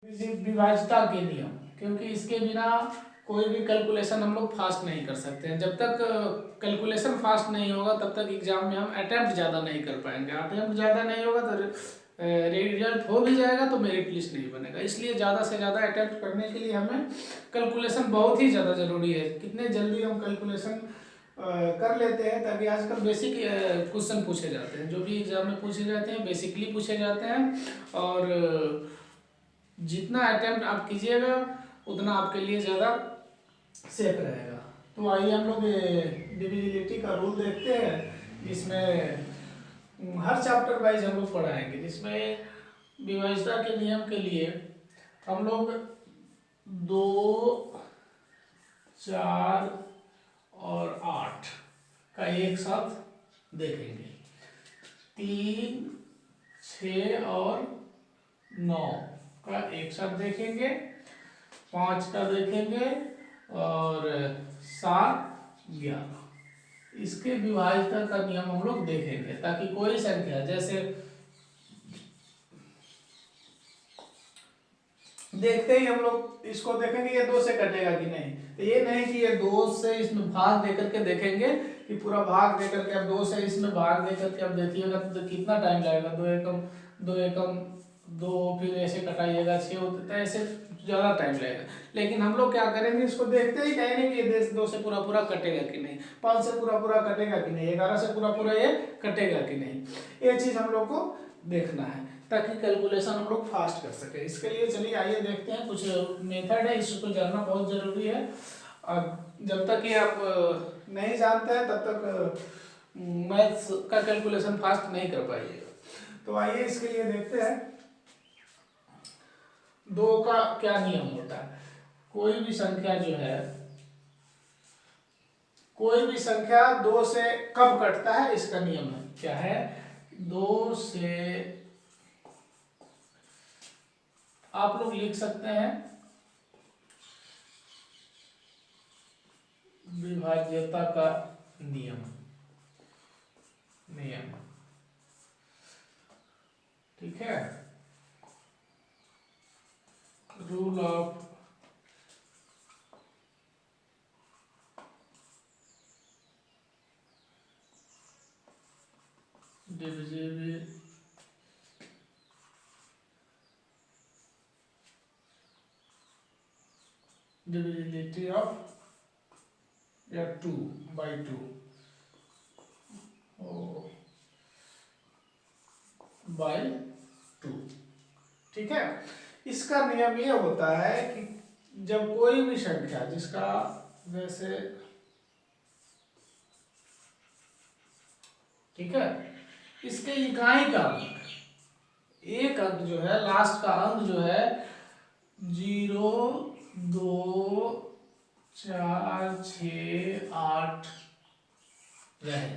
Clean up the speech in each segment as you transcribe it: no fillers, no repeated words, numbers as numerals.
विभाज्यता के नियम, क्योंकि इसके बिना कोई भी कैलकुलेशन हम लोग फास्ट नहीं कर सकते हैं। जब तक कैलकुलेशन फास्ट नहीं होगा तब तक एग्जाम में हम अटेम्प्ट ज़्यादा नहीं कर पाएंगे। अटेम्प्ट ज़्यादा नहीं होगा तो रिजल्ट हो भी जाएगा तो मेरिट लिस्ट नहीं बनेगा। इसलिए ज़्यादा से ज़्यादा अटेम्प्ट करने के लिए हमें कैलकुलेशन बहुत ही ज़्यादा ज़रूरी है। कितने जल्दी हम कैलकुलेशन कर लेते हैं, ताकि आजकल बेसिक क्वेश्चन पूछे जाते हैं, जो भी एग्जाम में पूछे जाते हैं बेसिकली पूछे जाते हैं। और जितना अटेम्प्ट आप कीजिएगा उतना आपके लिए ज़्यादा सेफ रहेगा। तो आइए हम लोग डिविजिबिलिटी का रूल देखते हैं, जिसमें हर चैप्टर वाइज हम लोग पढ़ाएंगे। जिसमें विभाज्यता के नियम के लिए हम लोग 2, 4 और 8 का एक साथ देखेंगे। 3, 6 और 9 का एक साथ देखेंगे। 5 का देखेंगे और 7, 11 इसके विभाज्यता का नियम हम लोग देखेंगे, ताकि कोई संख्या जैसे देखते ही हम लोग इसको देखेंगे ये 2 से कटेगा कि नहीं। तो ये नहीं कि ये 2 से इसमें भाग देकर के देखेंगे कि पूरा भाग देकर के अब 2 से इसमें भाग देकर के अब देखिएगा तो कितना टाइम लगेगा। 2 एकम 2 एकम 2, फिर ऐसे कटाइएगा 6 होते तो ऐसे ज़्यादा टाइम लगेगा। लेकिन हम लोग क्या करेंगे, इसको देखते ही कहेंगे कि ये 2 से पूरा पूरा कटेगा कि नहीं, 5 से पूरा पूरा कटेगा कि नहीं, 11 से पूरा पूरा ये कटेगा कि नहीं। ये चीज़ हम लोग को देखना है, ताकि कैलकुलेशन हम लोग फास्ट कर सके। इसके लिए चलिए आइए देखते हैं, कुछ मेथड है, इसको जानना बहुत ज़रूरी है। और जब तक ये आप नहीं जानते हैं तब तक मैथ्स का कैलकुलेशन फास्ट नहीं कर पाइएगा। तो आइए इसके लिए देखते हैं 2 का क्या नियम होता है। कोई भी संख्या जो है, कोई भी संख्या 2 से कब कटता है, इसका नियम है क्या है। 2 से आप लोग लिख सकते हैं विभाज्यता का नियम, ठीक है। Rule of divisibility of 2/2 by 2, ठीक है। इसका नियम ये होता है कि जब कोई भी संख्या जिसका जैसे, ठीक है, इसके इकाई का अंक, एक अंक जो है, लास्ट का अंक जो है 0, 2, 4, 6, 8 रहे।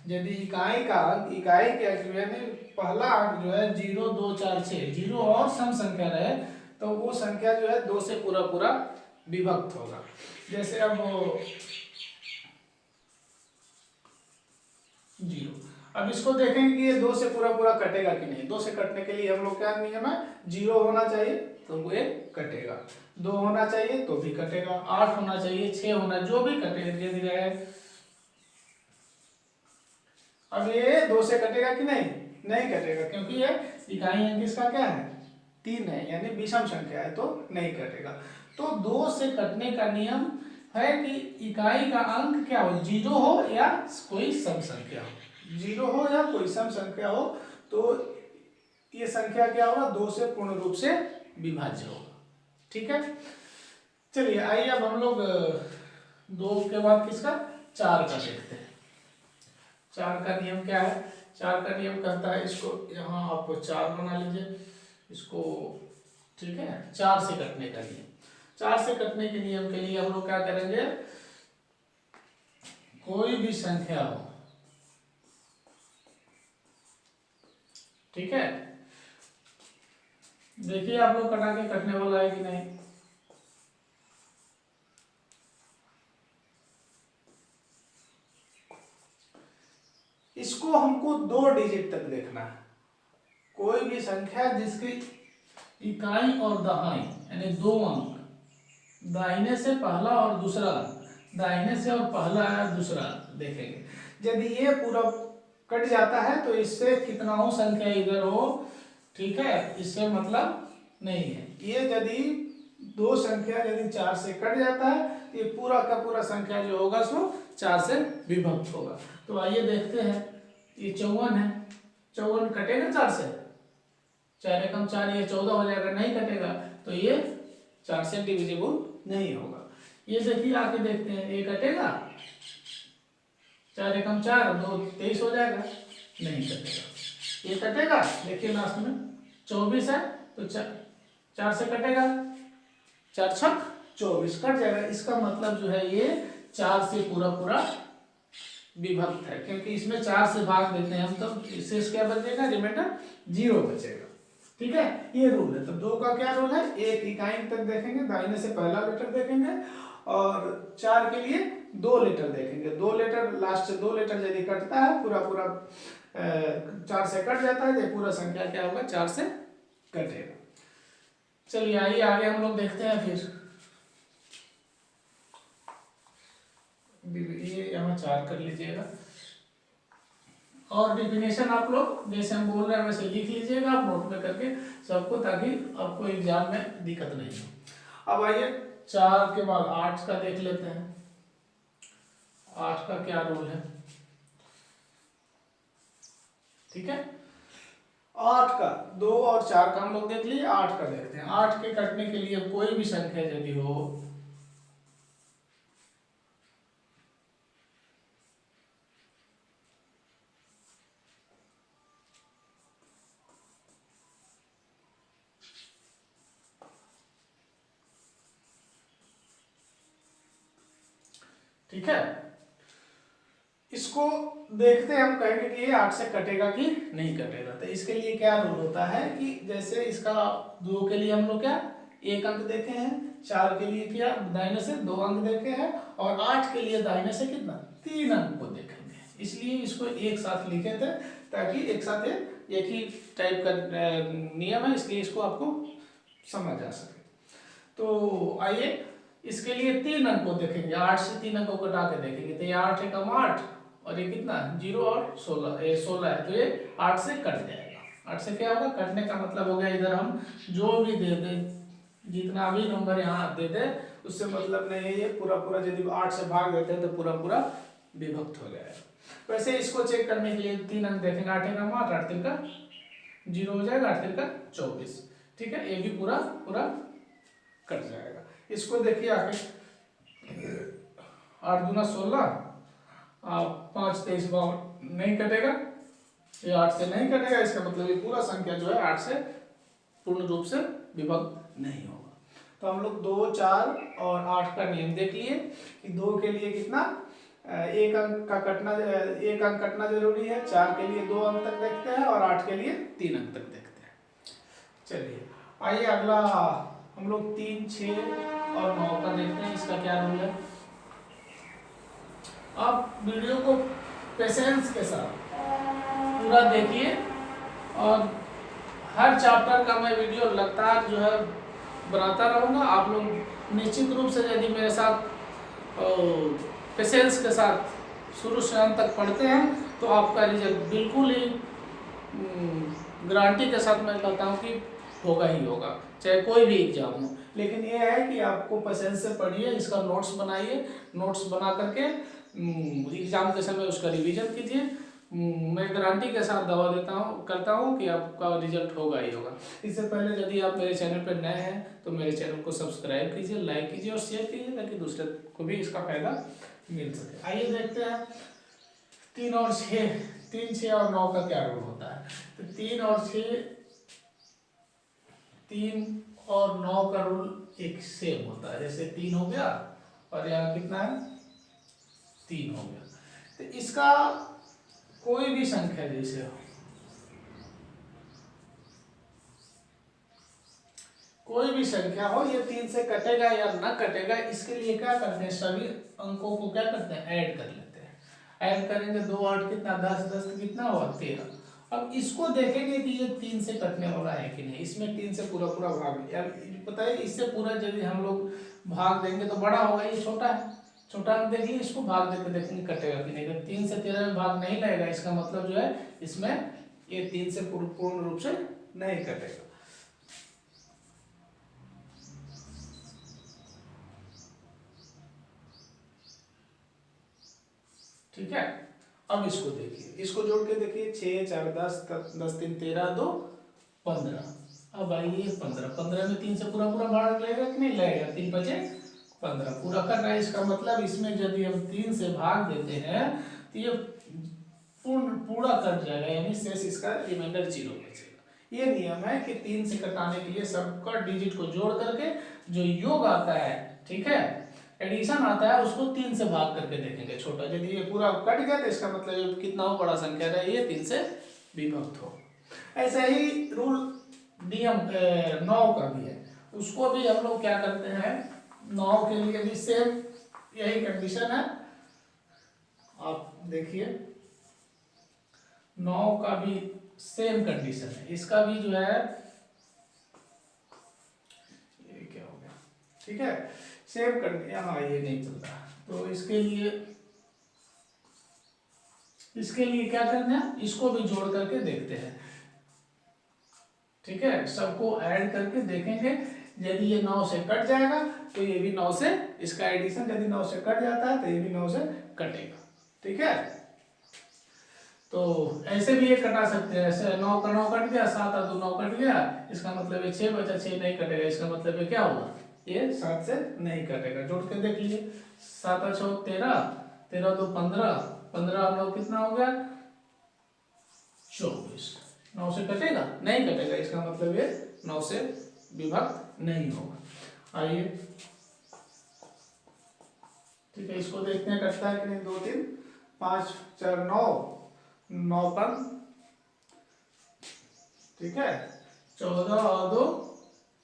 यदि इकाई का अंक, इकाई के अंक यानी पहला अंक जो है 0, 2, 4, 6, 0 और सम संख्या रहे, तो वो संख्या जो है 2 से पूरा पूरा विभक्त होगा। जैसे अब 0, अब इसको देखेंगे कि ये 2 से पूरा पूरा कटेगा कि नहीं। 2 से कटने के लिए हम लोग क्या नियम है, 0 होना चाहिए तो वो कटेगा, 2 होना चाहिए तो भी कटेगा, 8 होना चाहिए, 6 होना, जो भी कटेगा यदि रहे। अब ये 2 से कटेगा कि नहीं, नहीं कटेगा, क्योंकि ये इकाई अंक इसका क्या है, 3 है, यानी विषम संख्या है, तो नहीं कटेगा। तो 2 से कटने का नियम है कि इकाई का अंक क्या हो, 0 हो या कोई सम संख्या हो। 0 हो या कोई सम संख्या हो तो ये संख्या क्या होगा, 2 से पूर्ण रूप से विभाज्य होगा, ठीक है। चलिए आइए अब हम लोग 2 के बाद किसका, 4 का देखते हैं। 4 का नियम क्या है, 4 का नियम कहता है, इसको यहाँ आप 4 बना लीजिए इसको, ठीक है। 4 से कटने का नियम, 4 से कटने के नियम के लिए हम लोग क्या करेंगे, कोई भी संख्या हो, ठीक है। देखिए आप लोग कटा के कटने वाला है कि नहीं। इसको हमको 2 डिजिट तक देखना है। कोई भी संख्या जिसकी इकाई और दहाई यानी दो अंक, दाहिने से पहला और दूसरा, दाहिने से और पहला और दूसरा देखेंगे। यदि ये पूरा कट जाता है तो इससे कितना हो संख्या इधर हो, ठीक है, इससे मतलब नहीं है। ये यदि दो संख्या यदि 4 से कट जाता है तो ये पूरा का पूरा संख्या जो होगा सो 4 से विभक्त होगा। तो आइए देखते हैं, ये 54 है, 54 कटेगा 4 से, 4 एकम 4, ये 14 हो जाएगा, नहीं कटेगा तो ये 4 से डिविजिबल नहीं होगा। ये देखिए आके देखते हैं, ये कटेगा, 4 एकम 4, 2 23 हो जाएगा, नहीं कटेगा। ये कटेगा, देखिए लास्ट में 24 है तो 4 से कटेगा, 4 छक 24 कट जाएगा। इसका मतलब जो है ये 4 से पूरा पूरा विभक्त है, क्योंकि इसमें 4 से भाग देते हैं हम, तब इससे क्या बचेगा, रिमाइंडर 0 बचेगा। ठीक है, ये रूल है। तो 2 का क्या रूल है, एक इकाई तक देखेंगे, दाहिने से पहला लेटर देखेंगे, और 4 के लिए 2 लेटर देखेंगे, 2 लेटर लास्ट से 2 लेटर यदि कटता है, पूरा पूरा 4 से कट जाता है तो पूरा संख्या क्या होगा, 4 से कटेगा। चलिए आइए आगे हम लोग देखते हैं फिर। ये यहाँ 4 कर लीजिएगा, और डिफिनेशन आप लोग जैसे हम बोल रहे हैं वैसे लिख लीजिएगा आप नोट में करके सबको, ताकि आपको एग्जाम में दिक्कत नहीं हो। अब आइए 4 के बाद 8 का देख लेते हैं। 8 का क्या रूल है, ठीक है, 8 का 2 और 4 का हम लोग देख लिए, 8 का देखते हैं। 8 के कटने के लिए कोई भी संख्या यदि हो, ठीक है, इसको देखते हैं, हम कहेंगे कि ये 8 से कटेगा कि नहीं कटेगा। तो इसके लिए क्या रूल होता है कि जैसे इसका 2 के लिए हम लोग क्या 1 अंक देखे हैं, 4 के लिए क्या दाहिने से 2 अंक देखे हैं, और 8 के लिए दाहिने से कितना 3 अंक को देखेंगे। इसलिए इसको एक साथ लिखे थे, ताकि एक साथ एक ही टाइप का नियम है, इसलिए इसको आपको समझ आ सके। तो आइए इसके लिए 3 अंक को देखेंगे, 8 से 3 अंक को कटा के देखेंगे। तो ये 8 एकम 8 और ये कितना 0 और 16, ये 16 है, तो ये 8 से कट जाएगा। 8 से क्या होगा, कटने का मतलब हो गया इधर हम जो भी दे दे, जितना भी नंबर यहाँ दे दे उससे मतलब नहीं है, ये पूरा पूरा यदि 8 से भाग देते हैं तो पूरा पूरा विभक्त हो जाएगा। वैसे इसको चेक करने के लिए 3 अंक देखेंगे, 8 एकम 8, 8 3 का 0 हो जाएगा, 8 3 का 24, ठीक है, ये भी पूरा पूरा कट जाएगा। इसको देखिए आगे, 8 दूना 16, 5 23 नहीं कटेगा, ये 8 से नहीं कटेगा, इसका मतलब ये पूरा संख्या जो है 8 से पूर्ण रूप से विभक्त नहीं होगा। तो हम लोग 2, 4 और 8 का नियम देख लिए कि 2 के लिए कितना 1 अंक का कटना, 1 अंक कटना जरूरी है, 4 के लिए 2 अंक तक देखते हैं, और 8 के लिए 3 अंक तक देखते हैं। चलिए आइए अगला हम लोग 3, 6 और 9 का देखते हैं, इसका क्या रूल है। आप वीडियो को पेशेंस के साथ पूरा देखिए, और हर चैप्टर का मैं वीडियो लगातार जो है बनाता रहूँगा। आप लोग निश्चित रूप से यदि मेरे साथ पेशेंस के साथ शुरू से अंत तक पढ़ते हैं तो आपका रिजल्ट बिल्कुल ही गारंटी के साथ मैं कहता हूँ कि होगा ही होगा, चाहे कोई भी एग्जाम हो। लेकिन ये है कि आपको पेशेंस से पढ़िए, इसका नोट्स बनाइए, नोट्स बना करके एग्जाम के समय उसका रिवीजन कीजिए। मैं गारंटी के साथ दावा करता हूँ कि आपका रिजल्ट होगा ही होगा। इससे पहले यदि आप मेरे चैनल पर नए हैं तो मेरे चैनल को सब्सक्राइब कीजिए, लाइक कीजिए और शेयर कीजिए, ताकि दूसरे को भी इसका फायदा मिल सके। आइए देखते हैं 3 और 6, 3, 6 और 9 का क्या रूल होता है। तो 3 और 6, 3 और 9 का रूल एक सेम होता है। जैसे 3 हो गया और यहाँ कितना है 3 हो गया, तो इसका कोई भी संख्या जैसे हो, कोई भी संख्या हो, ये 3 से कटेगा या ना कटेगा, इसके लिए क्या करते हैं, सभी अंकों को क्या करते हैं ऐड कर लेते हैं। ऐड करेंगे 2 8 कितना 10, 10 कितना हुआ 13, अब इसको देखेंगे कि ये 3 से कटने वाला है कि नहीं, इसमें 3 से पूरा पूरा भाग यार पता है, इससे पूरा यदि हम लोग भाग देंगे तो बड़ा होगा, ये छोटा है, छोटा हम देखिए इसको भाग देकर देखेंगे कटेगा कि नहीं। अगर 3 से 13 में भाग नहीं लगेगा, इसका मतलब जो है इसमें ये 3 से पूर्ण रूप से नहीं कटेगा। ठीक है, अब इसको देखिए, इसको जोड़ के देखिए, 6 4 10 10 3 13 2 15। अब आइए 15, 15 में 3 से पूरा पूरा भाग लगेगा कि नहीं लगेगा, 3 बचे 15 पूरा कर रहा है। इसका मतलब इसमें यदि हम 3 से भाग देते हैं तो ये पूरा कट जाएगा, यानी शेष इसका रिमाइंडर 0 बचेगा। ये नियम है कि 3 से कटाने के लिए सबका डिजिट को जोड़ करके जो योग आता है, ठीक है, एडिशन आता है, उसको 3 से भाग करके देखेंगे छोटा। यदि ये पूरा कट गया तो इसका मतलब कितना हो, बड़ा संख्या रहे, ये 3 से विभक्त हो। ऐसा ही रूल नियम 9 का भी है, उसको भी हम लोग क्या करते हैं, 9 के लिए भी सेम यही कंडीशन है। आप देखिए 9 का भी सेम कंडीशन है, इसका भी जो है ये क्या हो गया, ठीक है, सेम कंडीशन। हाँ ये नहीं चलता, तो इसके लिए क्या करना है, इसको भी जोड़ करके देखते हैं। ठीक है, सबको ऐड करके देखेंगे, यदि ये 9 से कट जाएगा तो ये भी 9 से, इसका एडिशन यदि 9 से कट जाता है तो ये भी 9 से कटेगा। ठीक है, तो ऐसे भी ये कटा सकते हैं, ऐसे 9 का 9 कट गया, 7 और 2 9 कट गया, इसका मतलब ये 6 बचा, 6 नहीं कटेगा, इसका मतलब ये क्या होगा, ये 7 से नहीं कटेगा। जोड़ के देख लीजिए, 7 और 6 13, 13 2 15, 15 और 9 कितना हो गया 24। 9 से कटेगा, नहीं कटेगा, इसका मतलब ये 9 से विभक्त नहीं होगा। आइए ठीक है, इसको देखते हैं कटता है कि नहीं। 2 3 5 4 9, 9 पर, ठीक है, 14 और 2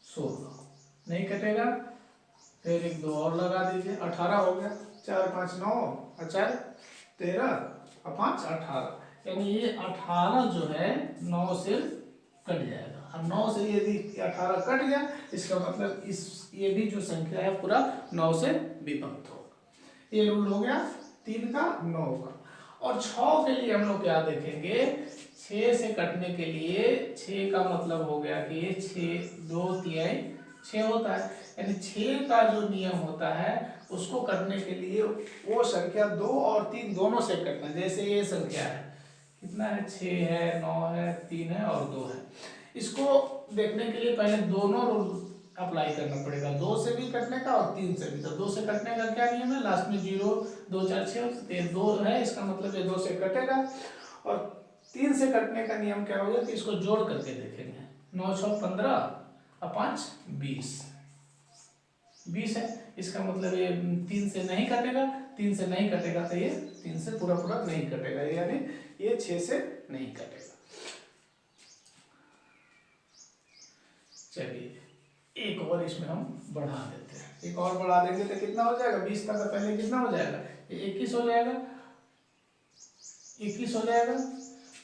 16, नहीं कटेगा। फिर 1 2 और लगा दीजिए, 18 हो गया, 4 5 9 और 4 13 और 5 18, यानी ये 18 जो है 9 से कट जाएगा। अब 9 से यदि 18 कट गया, इसका मतलब ये भी जो संख्या है पूरा 9 से विभक्त होगा। ये रूल हो गया 3 का 9 का। और 6 के लिए हम लोग क्या देखेंगे, 6 से कटने के लिए, 6 का मतलब हो गया कि ये 6 2 3 6 होता है, यानी 6 का जो नियम होता है उसको करने के लिए वो संख्या 2 और 3 दोनों से कटना। जैसे ये संख्या है, कितना है, 6 है, 9 है, 3 है और 2 है। इसको देखने के लिए पहले दोनों रूल अप्लाई करना पड़ेगा, 2 से भी कटने का और 3 से भी। तो 2 से कटने का क्या नियम है, लास्ट में 0 2 4 6 2 है, इसका मतलब ये 2 से कटेगा। और 3 से कटने का नियम क्या होगा कि इसको जोड़ करके देखेंगे, 9 6 15 और 5 20 है, इसका मतलब ये 3 से नहीं कटेगा, 3 से नहीं कटेगा तो ये 3 से पूरा पूरा नहीं कटेगा, यानी ये 6 से नहीं कटेगा। चलिए एक और इसमें हम बढ़ा देते हैं, एक और बढ़ा देंगे तो कितना हो जाएगा, 20 तक पहले कितना हो जाएगा, ये 21 हो जाएगा, 21 हो जाएगा।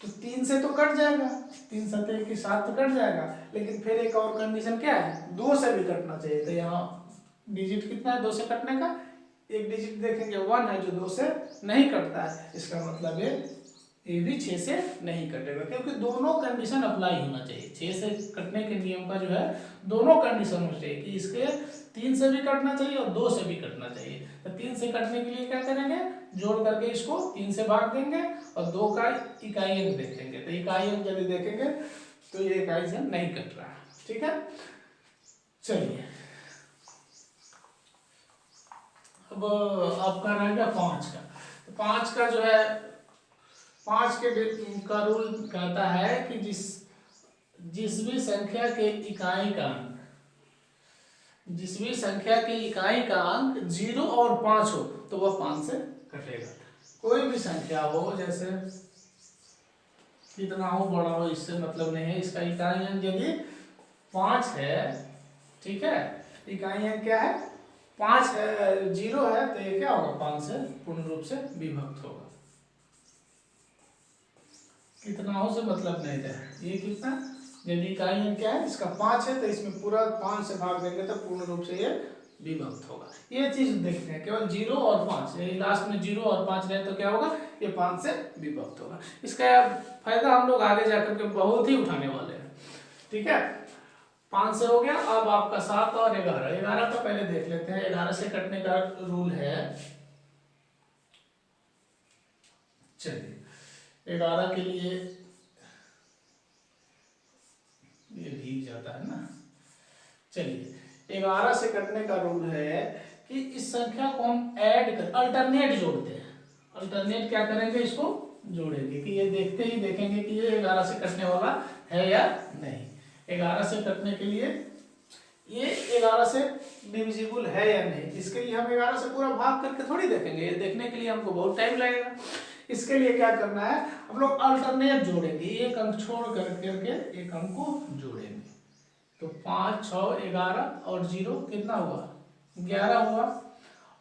तो 3 से तो कट जाएगा, 3 7 21 7 तो कट जाएगा, लेकिन फिर एक और कंडीशन क्या है, 2 से भी कटना चाहिए। तो यहाँ डिजिट कितना है 2 से कटने का, एक डिजिट देखेंगे 1 है जो 2 से नहीं कटता है, इसका मतलब ये भी 6 से नहीं कटेगा, क्योंकि दोनों कंडीशन अप्लाई होना चाहिए। 6 से कटने के नियम का जो है दोनों कंडीशन होना चाहिए कि इसके 3 से भी कटना चाहिए और 2 से भी कटना चाहिए। तो 3 से कटने के लिए क्या करेंगे, जोड़ करके इसको 3 से भाग देंगे और 2 का इकाई अंक देखेंगे। तो इकाई अंक यदि देखेंगे तो ये इकाई से नहीं कट रहा है। ठीक है, चलिए अब आपका रहेगा 5 का। तो 5 का जो है, 5 के का रूल कहता है कि जिस भी संख्या के इकाई का अंक, जिस भी संख्या की इकाई का अंक 0 और 5 हो तो वह 5 से कटेगा। कोई भी संख्या हो, जैसे कितना हो, बड़ा हो, इससे मतलब नहीं है, इसका इकाई अंक यदि 5 है, ठीक है, इकाई अंक क्या है 5 है, 0 है, तो ये क्या होगा 5 से पूर्ण रूप से विभक्त होगा। कितना हो से मतलब नहीं था। ये कितना, यदि इकाई अंक क्या है, इसका 5 है तो इसमें पूरा 5 से भाग देंगे तो पूर्ण रूप से ये विभक्त होगा। ये चीज देखते हैं, केवल 0 और 5, यदि लास्ट में 0 और 5 रहे तो क्या होगा, ये 5 से विभक्त होगा। इसका फायदा हम लोग आगे जाकर के बहुत ही उठाने वाले हैं। ठीक है, 5 से हो गया। अब आपका 7 और 11, 11 का पहले देख लेते हैं। 11 से कटने का रूल है, चलिए 11 के लिए ये भीग जाता है ना। चलिए 11 से कटने का रूल है कि इस संख्या को हम ऐड कर, अल्टरनेट जोड़ते हैं। अल्टरनेट क्या करेंगे, इसको जोड़ेंगे कि ये देखते ही देखेंगे कि ये 11 से कटने वाला है या नहीं। 11 से कटने के लिए ये 11 से डिविजिबल है या नहीं, इसके लिए हम 11 से पूरा भाग करके थोड़ी देखेंगे, ये देखने के लिए हमको बहुत टाइम लगेगा। इसके लिए क्या करना है, हम लोग अल्टरनेट जोड़ेंगे, एक अंक छोड़ करके एक अंक को जोड़ेंगे। तो 5, 6, 11 और 0 कितना हुआ, 11 हुआ।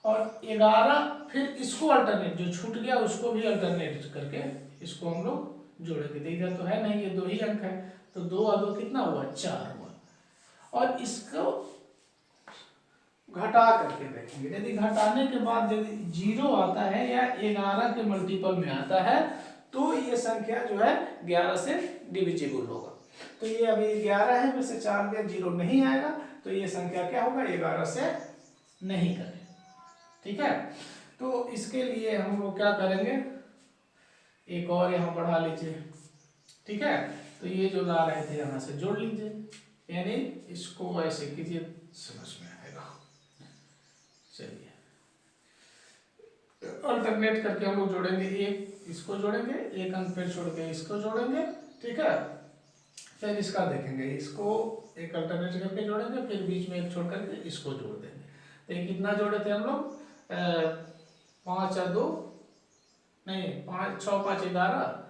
और 11 फिर इसको अल्टरनेट, जो छूट गया उसको भी अल्टरनेट करके इसको हम लोग जोड़ेंगे। तो इधर तो है नहीं, ये 2 ही अंक है, तो 2 और 2 कितना हुआ, 4 हुआ। और इसको घटा करके देखेंगे, यदि घटाने के बाद यदि 0 आता है या 11 के मल्टीपल में आता है तो ये संख्या जो है 11 से डिविजिबल होगा। तो ये अभी 11 है, में से 4 गया, 0 नहीं आएगा, तो ये संख्या क्या होगा, 11 से नहीं करेगा। ठीक है, तो इसके लिए हम लोग क्या करेंगे, एक और यहाँ बढ़ा लीजिए। ठीक है, तो ये जो ला रहे थे यहाँ से जोड़ लीजिए, यानी इसको ऐसे कीजिए, समझ में आएगा। चलिए अल्टरनेट करके हम लोग जोड़ेंगे, एक इसको जोड़ेंगे, एक अंक फिर छोड़ के इसको जोड़ेंगे। ठीक है, फिर इसका देखेंगे, इसको एक अल्टरनेट करके जोड़ेंगे, फिर बीच में एक छोड़ करके इसको जोड़ देंगे। तो ये कितना जोड़े थे हम लोग, 5 और 2 नहीं, 5, 6, 5, 11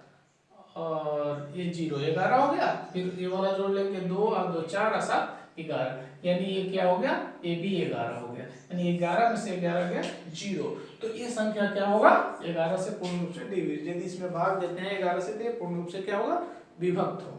और ये 0, 11 हो गया। फिर ये वाला जोड़ लेंगे, 2 और 2 4 और 7 11, यानी ये क्या हो गया, ये भी 11 हो गया, यानी 11 में से 11 गया 0। तो ये संख्या क्या होगा, 11 से पूर्ण रूप से डिविजिबल, यदि इसमें भाग देते हैं 11 से, तो पूर्ण रूप से क्या होगा, विभक्त होगा।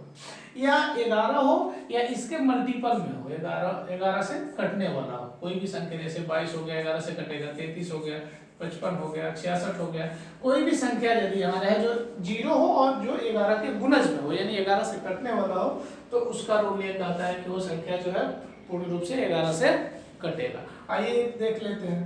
या 11 हो या इसके मल्टीपल में हो, 11 से कटने वाला हो, कोई भी संख्या, जैसे 22 हो गया 11 से कटेगा, 33 हो गया, 55 हो गया, 66 हो गया, कोई भी संख्या यदि हमारा है जो 0 हो और जो 11 के गुणज में हो, यानी 11 से कटने वाला हो, तो उसका रूल ये कहता है कि वो संख्या जो है पूर्ण रूप से 11 से कटेगा। आइए देख लेते हैं,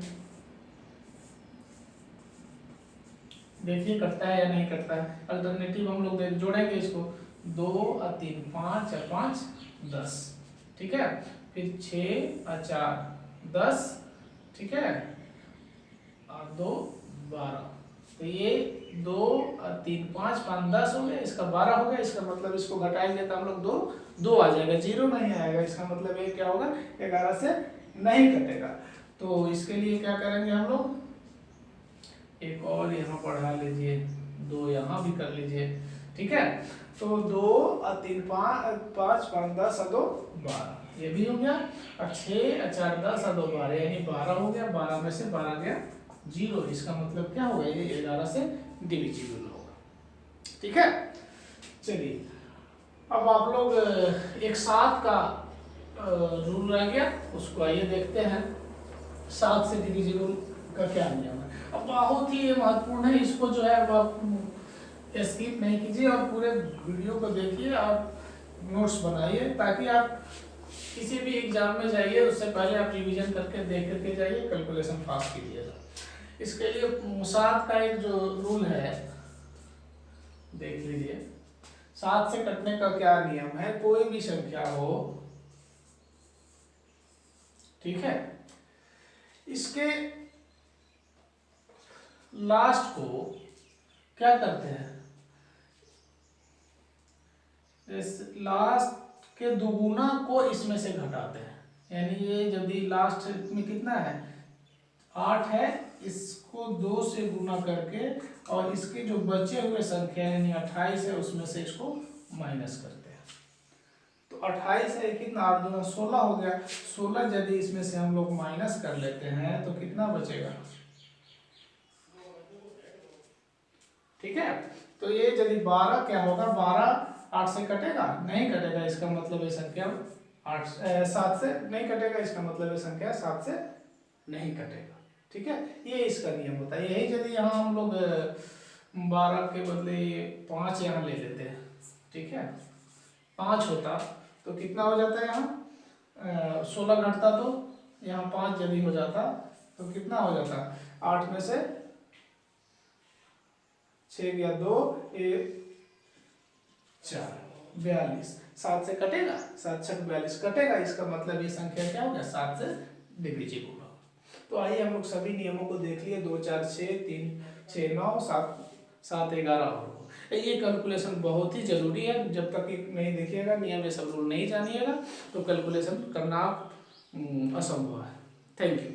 देखिए कटता है या नहीं कटता है। अल्टरनेटिव हम लोग जोड़ेंगे इसको, 2 और 3 5 और 5 10। ठीक है, फिर 6 और 4 10। ठीक है, और 2 12। तो ये 2 और 3 5 5 10 हो गया, इसका 12 हो गया। इसका मतलब इसको घटाएंगे तो हम लोग 2 आ जाएगा, 0 नहीं आएगा। इसका मतलब ये क्या होगा, 11 से नहीं कटेगा। तो इसके लिए क्या करेंगे हम लोग, एक और यहाँ बढ़ा लीजिए, 2 यहाँ भी कर लीजिए। ठीक है, तो 2 और 3 5 5 10 और 2 12, ये भी हो गया। और 6 और 4 10 और 2 12, यानी 12 हो गया। 12 में से 12 गया 0, इसका मतलब क्या होगा, ये 11 से डिविजिबल होगा। ठीक है, चलिए अब आप लोग एक 7 का रूल रह गया, उसको आइए देखते हैं। 7 से डिविजिबल का क्या नियम है। अब बहुत ही महत्वपूर्ण है, इसको जो है आप स्किप नहीं कीजिए और पूरे वीडियो को देखिए और नोट्स बनाइए, ताकि आप किसी भी एग्जाम में जाइए उससे पहले आप रिवीजन करके देख करके जाइए, कैलकुलेशन फास्ट कीजिएगा। इसके लिए 7 का एक जो रूल है देख लीजिए। 7 से कटने का क्या नियम है, कोई भी संख्या हो, ठीक है, इसके लास्ट को क्या करते हैं, इस लास्ट के दुगुना को इसमें से घटाते हैं। यानी ये यदि लास्ट में कितना है 8 है, इसको 2 से गुना करके और इसके जो बचे हुए संख्या यानी 28 है उसमें से इसको माइनस करते हैं। तो 28 है, कितना 8 दूना 16 हो गया। 16 यदि इसमें से हम लोग माइनस कर लेते हैं तो कितना बचेगा, ठीक है। तो ये यदि 12 क्या होगा, 12 8 से कटेगा, नहीं कटेगा, इसका मतलब ये संख्या 7 से नहीं कटेगा, इसका मतलब ये संख्या 7 से नहीं कटेगा। ठीक है, ये इसका नियम होता है। यही यदि यहाँ हम लोग 12 के बदले 5 यहाँ ले लेते हैं, ठीक है, 5 होता तो कितना हो जाता है, यहाँ 16 घटता, तो यहाँ 5 यदि हो जाता तो कितना हो जाता, 8 में से 6 गया 2, 4 42, 7 से कटेगा, 7 6 42 कटेगा, इसका मतलब ये संख्या क्या होगा, 7 से डिविजिबल होगा। तो आइए हम लोग सभी नियमों को देख लिए, 2 4 6 3 6 9 7 7 11 और ये कैलकुलेशन बहुत ही जरूरी है। जब तक ये नहीं देखिएगा, नियम ये सब रूल नहीं जानिएगा, तो कैलकुलेशन करना असंभव है। Thank you.